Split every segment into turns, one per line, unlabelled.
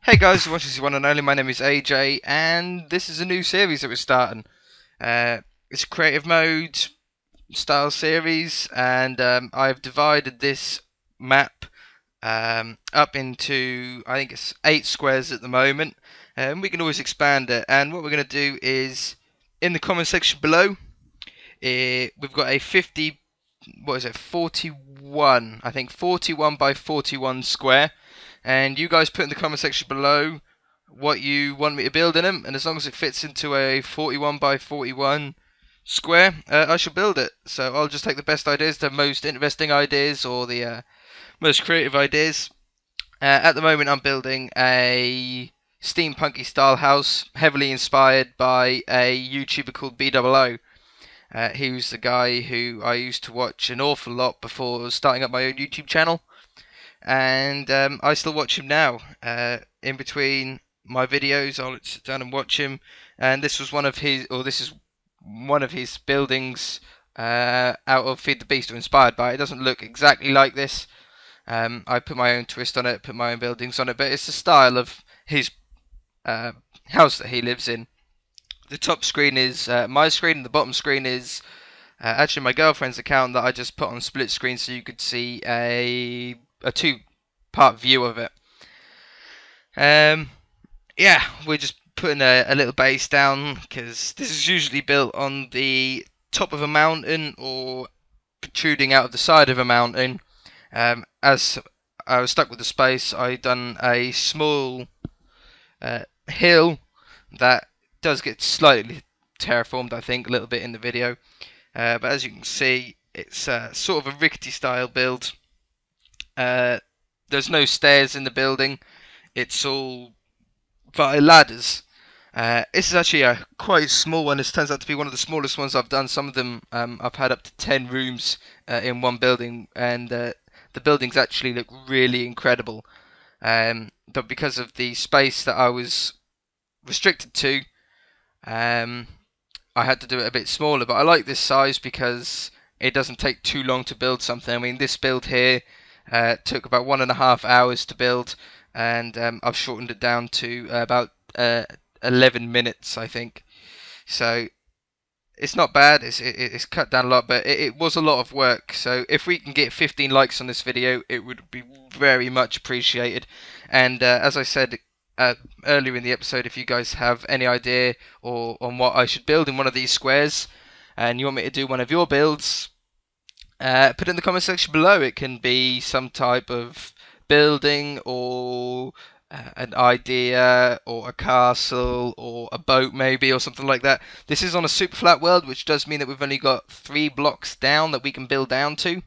Hey guys, watching ZOneNOnly. My name is AJ, and this is a new series that we're starting. It's a creative mode style series, and I've divided this map up into, I think it's 8 squares at the moment, and we can always expand it. And what we're going to do is, in the comment section below, we've got a 41, I think 41 by 41 square, and you guys put in the comment section below what you want me to build in them, and as long as it fits into a 41 by 41 square, I shall build it. So I'll just take the best ideas, the most interesting ideas, or the most creative ideas. At the moment I'm building a steampunky style house, heavily inspired by a YouTuber called BOO. He was the guy who I used to watch an awful lot before starting up my own YouTube channel, and I still watch him now. In between my videos, I'll sit down and watch him, and this is one of his buildings out of Feed the Beast, or inspired by it. It doesn't look exactly like this. I put my own twist on it, put my own buildings on it, but it's the style of his house that he lives in. The top screen is my screen, and the bottom screen is actually my girlfriend's account that I just put on split screen so you could see a two-part view of it. Yeah, we're just putting a little base down because this is usually built on the top of a mountain or protruding out of the side of a mountain. As I was stuck with the space, I done a small hill that does get slightly terraformed, I think, a little bit in the video. But as you can see, it's sort of a rickety style build. There's no stairs in the building. It's all via ladders. This is actually a quite small one. This turns out to be one of the smallest ones I've done. Some of them I've had up to 10 rooms in one building, and the buildings actually look really incredible. But because of the space that I was restricted to, I had to do it a bit smaller. But I like this size because it doesn't take too long to build something. I mean, this build here took about 1.5 hours to build, and I've shortened it down to about 11 minutes, I think. So it's not bad. It's cut down a lot, but it was a lot of work. So if we can get 15 likes on this video, it would be very much appreciated. And as I said earlier in the episode, if you guys have any idea or on what I should build in one of these squares, and you want me to do one of your builds, put it in the comment section below. It can be some type of building, or an idea, or a castle, or a boat maybe, or something like that. This is on a super flat world, which does mean that we've only got 3 blocks down that we can build down to.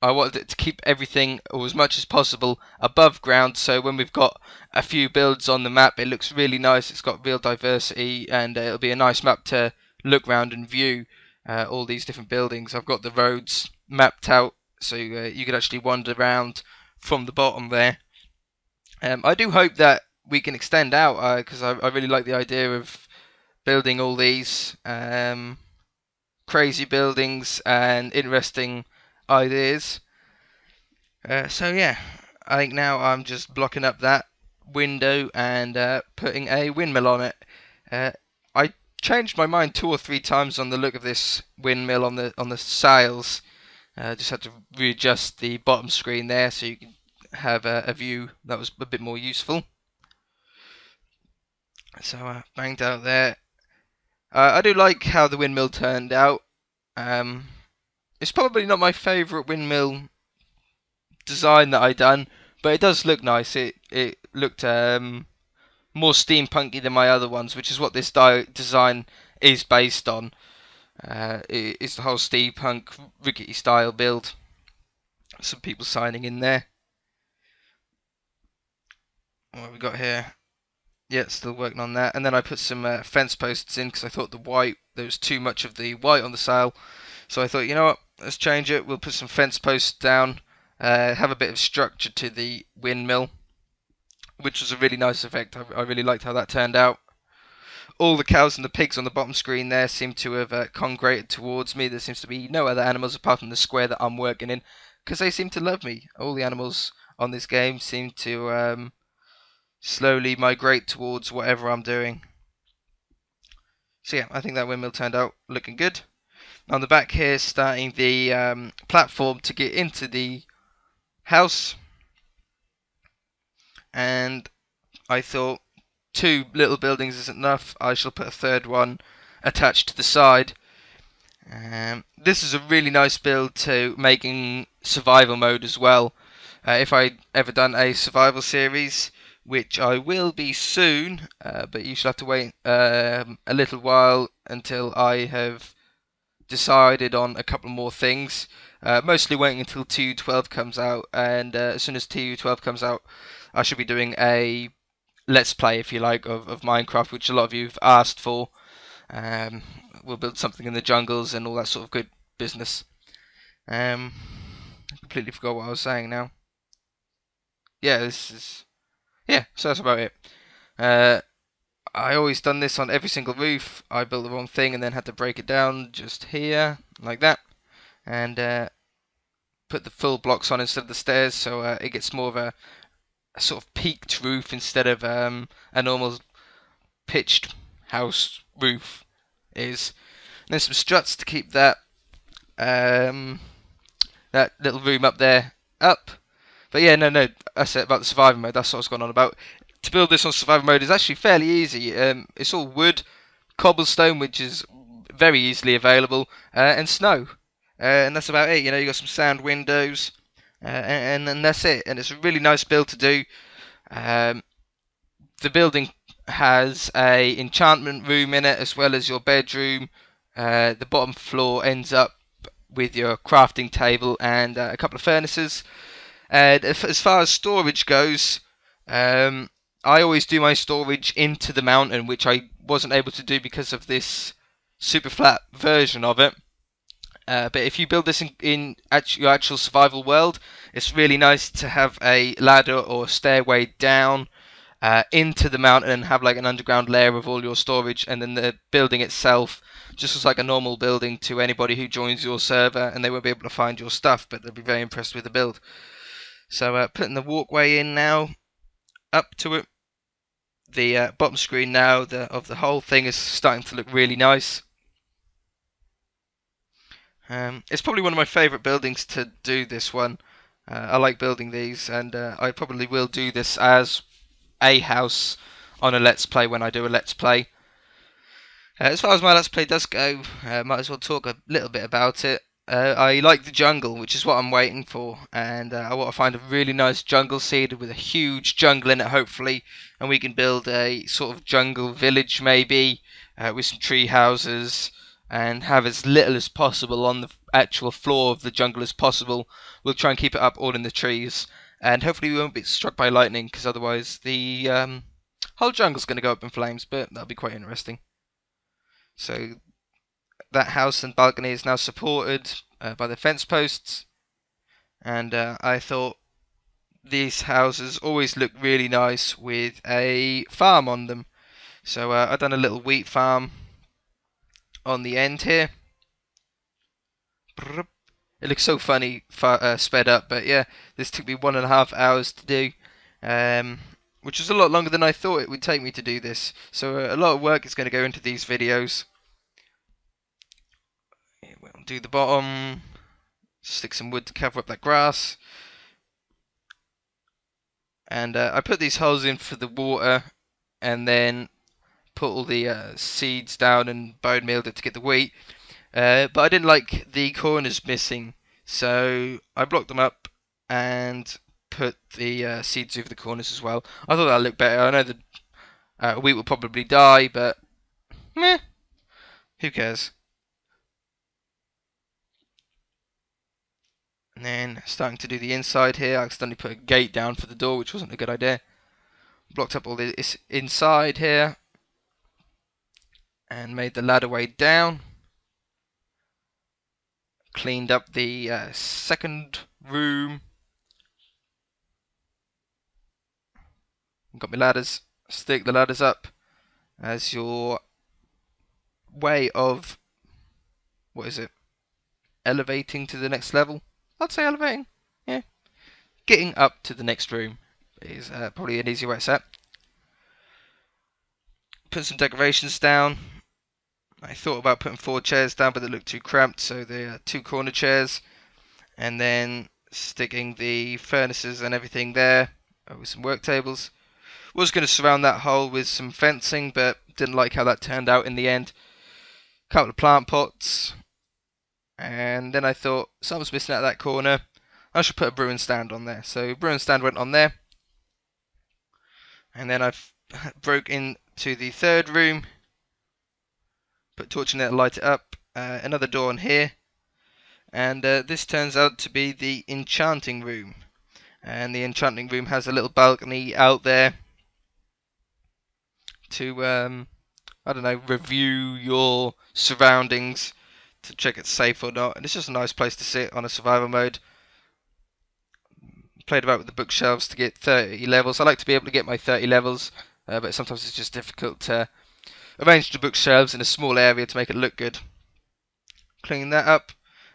I wanted it to keep everything, or as much as possible, above ground, so when we've got a few builds on the map, it looks really nice. It's got real diversity, and it'll be a nice map to look around and view all these different buildings. I've got the roads mapped out, so you could actually wander around from the bottom there. I do hope that we can extend out, because I really like the idea of building all these crazy buildings and interesting ideas. So yeah, I think now I'm just blocking up that window and putting a windmill on it. I changed my mind 2 or 3 times on the look of this windmill on the sails. Just had to readjust the bottom screen there so you can have a view that was a bit more useful. So banged out there. I do like how the windmill turned out. It's probably not my favourite windmill design that I done, but it does look nice. It looked more steampunky than my other ones, which is what this design is based on. It's the whole steampunk rickety style build. Some people signing in there. What have we got here? Yeah, still working on that. And then I put some fence posts in because I thought there was too much of the white on the sail. So I thought, you know what, let's change it. We'll put some fence posts down, have a bit of structure to the windmill, which was a really nice effect. I really liked how that turned out. All the cows and the pigs on the bottom screen there seem to have congregated towards me. There seems to be no other animals apart from the square that I'm working in, because they seem to love me. All the animals on this game seem to slowly migrate towards whatever I'm doing. So yeah, I think that windmill turned out looking good. On the back here, starting the platform to get into the house, and I thought 2 little buildings isn't enough. I shall put a third one attached to the side. This is a really nice build to make in survival mode as well. If I'd ever done a survival series, which I will be soon, but you shall have to wait a little while until I have decided on a couple more things. Mostly waiting until TU12 comes out, and as soon as TU12 comes out, I should be doing a let's play, if you like, of Minecraft, which a lot of you have asked for. We'll build something in the jungles and all that sort of good business. I completely forgot what I was saying now. Yeah, so that's about it. I always done this on every single roof. I built the wrong thing and then had to break it down just here, like that, and put the full blocks on instead of the stairs, so it gets more of a sort of peaked roof instead of a normal pitched house roof is. And then some struts to keep that that little room up there up. But yeah, no, that's it about the survival mode. That's what I was going on about. To build this on survival mode is actually fairly easy. It's all wood, cobblestone, which is very easily available, and snow. And that's about it. You know, you got some sand windows, and that's it. And it's a really nice build to do. The building has a enchantment room in it, as well as your bedroom. The bottom floor ends up with your crafting table and a couple of furnaces. And as far as storage goes, I always do my storage into the mountain, which I wasn't able to do because of this super flat version of it. But if you build this in your actual survival world, it's really nice to have a ladder or stairway down into the mountain and have like an underground layer of all your storage, and then the building itself just looks like a normal building to anybody who joins your server, and they won't be able to find your stuff, but they'll be very impressed with the build. So putting the walkway in now, up to it. The bottom screen now of the whole thing is starting to look really nice. It's probably one of my favourite buildings to do this one. I like building these, and I probably will do this as a house on a Let's Play when I do a Let's Play. As far as my Let's Play does go, might as well talk a little bit about it. I like the jungle, which is what I'm waiting for, and I want to find a really nice jungle seed with a huge jungle in it, hopefully, and we can build a sort of jungle village maybe, with some tree houses, and have as little as possible on the actual floor of the jungle as possible. We'll try and keep it up all in the trees, and hopefully we won't be struck by lightning, because otherwise the whole jungle's going to go up in flames, but that'll be quite interesting. So that house and balcony is now supported by the fence posts, and I thought these houses always look really nice with a farm on them. So I've done a little wheat farm on the end here. It looks so funny sped up, but yeah, this took me 1.5 hours to do, which is a lot longer than I thought it would take me to do this. So a lot of work is going to go into these videos. We'll do the bottom, stick some wood to cover up that grass, and I put these holes in for the water, and then put all the seeds down and bone mealed it to get the wheat. But I didn't like the corners missing, so I blocked them up and put the seeds over the corners as well. I thought that looked better. I know the wheat will probably die, but meh, who cares? And then starting to do the inside here, I accidentally put a gate down for the door, which wasn't a good idea. Blocked up all this inside here, and made the ladder way down. Cleaned up the second room. Got my ladders. Stick the ladders up as your way of, what is it, elevating to the next level. I'd say elevating, yeah. Getting up to the next room is probably an easier way to say it. put some decorations down. I thought about putting 4 chairs down, but they looked too cramped, so they are 2 corner chairs. And then sticking the furnaces and everything there with some work tables. Was going to surround that hole with some fencing, but didn't like how that turned out in the end. Couple of plant pots, and then I thought something's missing out of that corner. I should put a brewing stand on there. So brewing stand went on there, and then I broke into the third room, put torch in there to light it up. Another door on here, and this turns out to be the enchanting room. And the enchanting room has a little balcony out there to I don't know, review your surroundings to check it's safe or not. And it's just a nice place to sit on a survival mode. Played about with the bookshelves to get 30 levels. I like to be able to get my 30 levels, but sometimes it's just difficult to arrange the bookshelves in a small area to make it look good. Clean that up,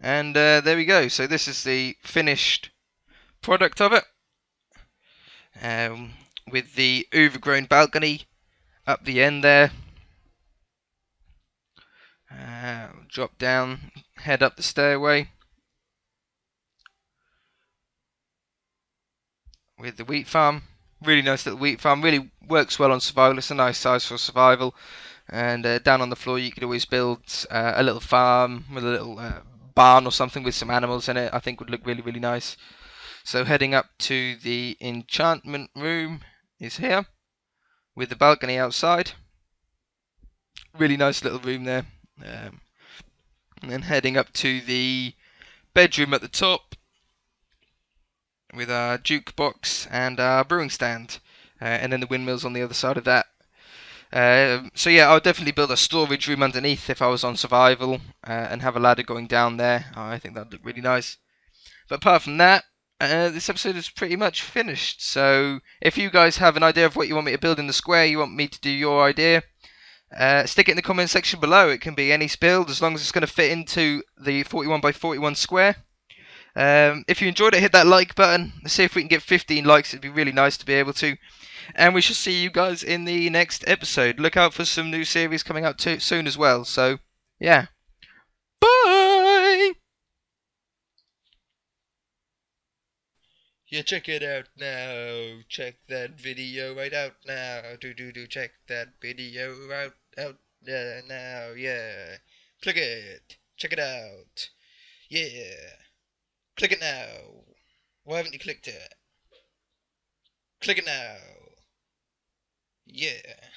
and there we go. So this is the finished product of it, with the overgrown balcony up the end there. Drop down, head up the stairway with the wheat farm. Really nice little wheat farm. Really works well on survival. It's a nice size for survival. And down on the floor you could always build a little farm with a little barn or something with some animals in it. I think would look really, really nice. So heading up to the enchantment room is here with the balcony outside. Really nice little room there. And then heading up to the bedroom at the top with our jukebox and our brewing stand, and then the windmills on the other side of that. So yeah, I'll definitely build a storage room underneath if I was on survival, and have a ladder going down there. I think that'd look really nice. But apart from that, this episode is pretty much finished. So if you guys have an idea of what you want me to build in the square, you want me to do your idea, stick it in the comment section below. It can be any build as long as it's going to fit into the 41 by 41 square. If you enjoyed it, hit that like button. Let's see if we can get 15 likes. It'd be really nice to be able to. And we shall see you guys in the next episode. Look out for some new series coming out soon as well. So, yeah. Bye! Yeah, check it out now. Check that video right out now. Check that video out now. Yeah. Click it. Check it out. Yeah. Click it now. Why haven't you clicked it? Click it now. Yeah.